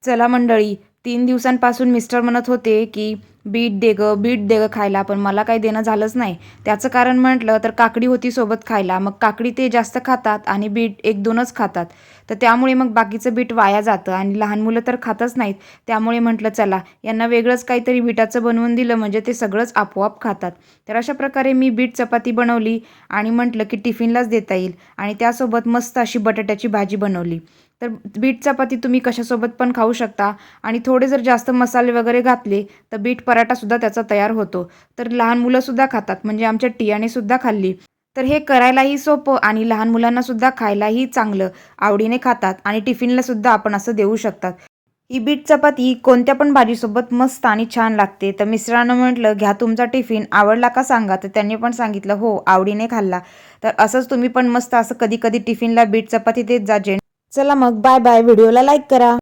चला मंडळी, 3 दिवसांपासून मिस्टर म्हणत होते की बीट दे गं, बीट दे गं खायला, पण मला काही देणं झालंच नाही. त्याचं कारण म्हटलं तर काकडी होती सोबत खायला. मग काकडी ते जास्त खातात आणि बीट 1-2च खातात. तर त्यामुळे मग बाकीचं बीट वाया जातं आणि लहान मुलं तर खातच नाहीत. त्यामुळे म्हटलं चला यांना वेगळंच काहीतरी बीटाचं बनवून दिलं म्हणजे ते सगळंच आपोआप खातात. तर अशा प्रकारे मी बीट चपाती बनवली आणि म्हटलं की टिफिनलाच देता येईल आणि त्यासोबत मस्त अशी बटाट्याची भाजी बनवली. तर बीट चपाती तुम्ही कशासोबत पण खाऊ शकता आणि थोडे जर जास्त मसाले वगैरे घातले तर बीट पराठासुद्धा त्याचा तयार होतो. तर लहान मुलंसुद्धा खातात, म्हणजे आमच्या टियानेसुद्धा खाल्ली. तर हे करायलाही सोपं आणि लहान मुलांनासुद्धा खायलाही चांगलं, आवडीने खातात आणि टिफिनलासुद्धा आपण असं देऊ शकतात. ही बीट चपाती कोणत्या पण भाजीसोबत मस्त आणि छान लागते. तर मिस्टरांना म्हटलं, "घ्या तुमचा टिफिन, आवडला का सांगा?" तर त्यांनी पण सांगितलं, "हो, आवडीने खाल्ला." तर असंच तुम्ही पण मस्त असं कधी-कधी टिफिनला बीट चपाती देत जा. चला मग बाय बाय. व्हिडिओला लाईक करा.